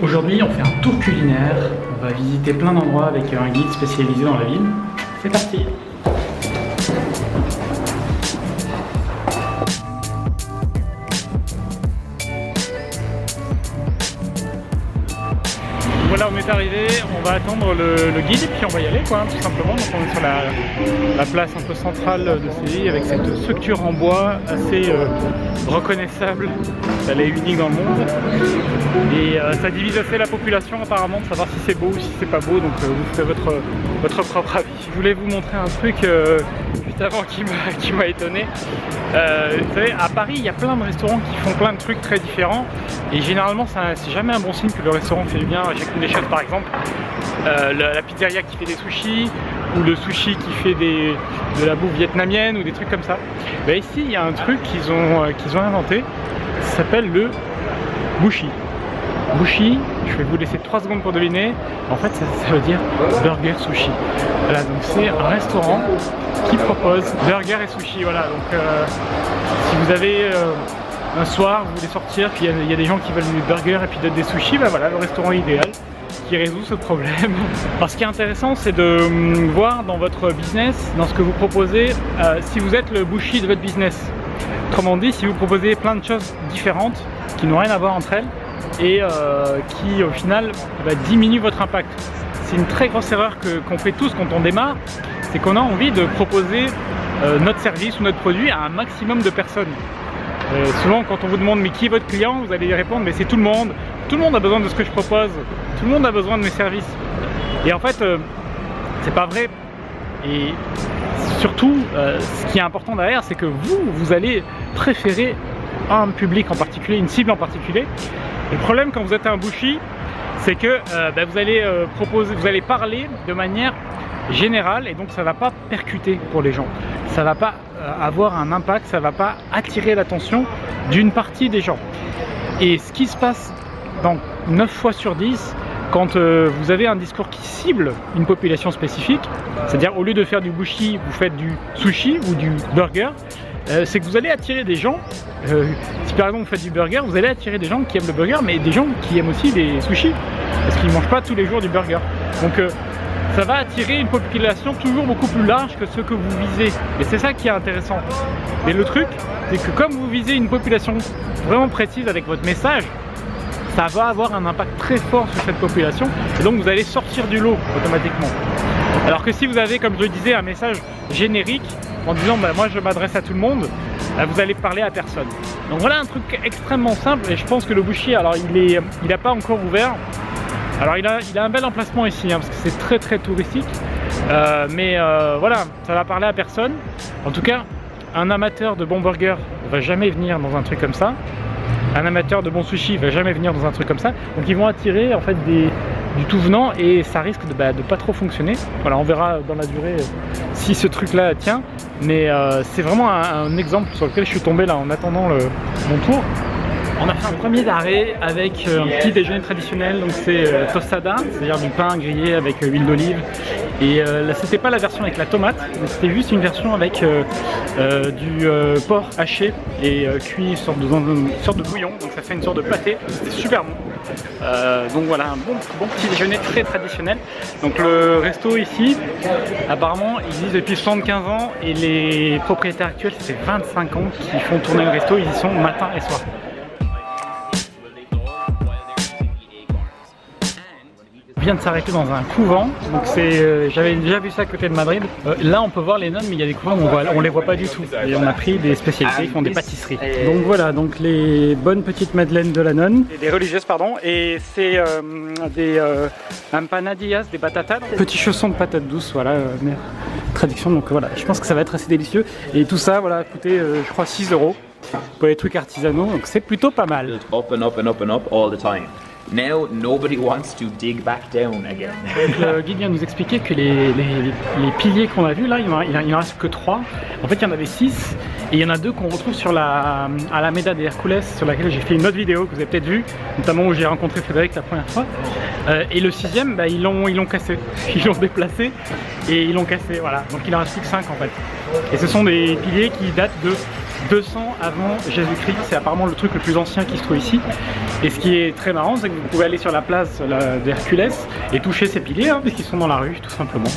Aujourd'hui, on fait un tour culinaire. On va visiter plein d'endroits avec un guide spécialisé dans la ville. C'est parti! Voilà, on est arrivé, on va attendre le guide et puis on va y aller quoi, tout simplement. Donc on est sur la place un peu centrale de Séville avec cette structure en bois assez reconnaissable. Elle est unique dans le monde et ça divise assez la population apparemment de savoir si c'est beau ou si c'est pas beau, donc vous faites votre propre avis. Je voulais vous montrer un truc juste avant qui m'a étonné. Vous savez, à Paris il y a plein de restaurants qui font plein de trucs très différents et généralement c'est jamais un bon signe que le restaurant fait bien. J'ai connu des chefs par exemple, la pizzeria qui fait des sushis ou le sushi qui fait de la bouffe vietnamienne ou des trucs comme ça. Bah ici il y a un truc qu'ils ont inventé, ça s'appelle le bushi. Bushi, je vais vous laisser 3 secondes pour deviner. En fait ça veut dire burger sushi. Voilà, donc c'est un restaurant qui propose burger et sushi. Voilà, donc si vous avez un soir, vous voulez sortir, puis il y a des gens qui veulent des burgers et puis d'autres des sushis, ben voilà le restaurant idéal qui résout ce problème. Alors ce qui est intéressant, c'est de voir dans votre business, dans ce que vous proposez, si vous êtes le bushi de votre business. Autrement dit, si vous proposez plein de choses différentes qui n'ont rien à voir entre elles et qui au final diminuent votre impact. C'est une très grosse erreur qu'on fait tous quand on démarre, c'est qu'on a envie de proposer notre service ou notre produit à un maximum de personnes. Souvent quand on vous demande mais qui est votre client, vous allez répondre mais c'est tout le monde a besoin de ce que je propose, tout le monde a besoin de mes services. Et en fait c'est pas vrai. Et surtout ce qui est important derrière, c'est que vous allez préférer un public en particulier, une cible en particulier. Et le problème quand vous êtes un bushi, c'est que vous allez parler de manière générale et donc ça va pas percuter pour les gens, ça va pas avoir un impact, ça va pas attirer l'attention d'une partie des gens. Et ce qui se passe dans 9 fois sur 10 quand vous avez un discours qui cible une population spécifique, c'est-à-dire au lieu de faire du bushi, vous faites du sushi ou du burger, c'est que vous allez attirer des gens, si par exemple vous faites du burger, vous allez attirer des gens qui aiment le burger, mais des gens qui aiment aussi les sushis, parce qu'ils ne mangent pas tous les jours du burger. Donc ça va attirer une population toujours beaucoup plus large que ce que vous visez. Et c'est ça qui est intéressant. Mais le truc, c'est que comme vous visez une population vraiment précise avec votre message, ça va avoir un impact très fort sur cette population et donc vous allez sortir du lot automatiquement. Alors que si vous avez, comme je le disais, un message générique en disant moi je m'adresse à tout le monde, vous allez parler à personne. Donc voilà un truc extrêmement simple et je pense que le bushi, alors il n'a pas encore ouvert. Alors il a un bel emplacement ici parce que c'est très très touristique, mais voilà, ça va parler à personne. En tout cas, un amateur de bons burgers ne va jamais venir dans un truc comme ça. Un amateur de bons sushis ne va jamais venir dans un truc comme ça. Donc ils vont attirer en fait du tout venant et ça risque de pas trop fonctionner. Voilà, on verra dans la durée si ce truc là tient. Mais c'est vraiment un exemple sur lequel je suis tombé là en attendant mon tour. On a fait un premier arrêt avec un petit déjeuner traditionnel, donc c'est tostada, c'est-à-dire du pain grillé avec huile d'olive. Et là c'était pas la version avec la tomate, mais c'était juste une version avec du porc haché et cuit dans une sorte de bouillon, donc ça fait une sorte de pâté, c'était super bon. Donc voilà, un bon petit déjeuner très traditionnel. Donc le resto ici, apparemment ils disent depuis 75 ans et les propriétaires actuels c'est 25 ans qui font tourner le resto, ils y sont matin et soir. Vient de s'arrêter dans un couvent, donc j'avais déjà vu ça à côté de Madrid. Là on peut voir les nonnes, mais il y a des couvents où on les voit pas du tout. Et on a pris des spécialités, ils font des pâtisseries. Donc voilà, donc les bonnes petites madeleines de la nonne, et des religieuses pardon, et c'est des empanadillas, des batatas, petits chaussons de patates douces, voilà, traduction. Donc voilà, je pense que ça va être assez délicieux. Et tout ça, voilà, coûté je crois 6 € pour les trucs artisanaux, donc c'est plutôt pas mal. Up and up and up and up all the time. Now nobody wants to dig back down again. Le guide vient nous expliquer que les piliers qu'on a vus là, il n'en reste que 3. En fait il y en avait 6 et il y en a 2 qu'on retrouve sur à l'Alameda de Hércules, sur laquelle j'ai fait une autre vidéo que vous avez peut-être vue, notamment où j'ai rencontré Frédéric la première fois. Et le 6e, ils l'ont cassé, ils l'ont déplacé et ils l'ont cassé, voilà. Donc il en reste plus que 5 en fait. Et ce sont des piliers qui datent de 200 avant Jésus-Christ. C'est apparemment le truc le plus ancien qui se trouve ici. Et ce qui est très marrant, c'est que vous pouvez aller sur la place d'Herculès et toucher ces piliers, hein, puisqu'ils sont dans la rue, tout simplement.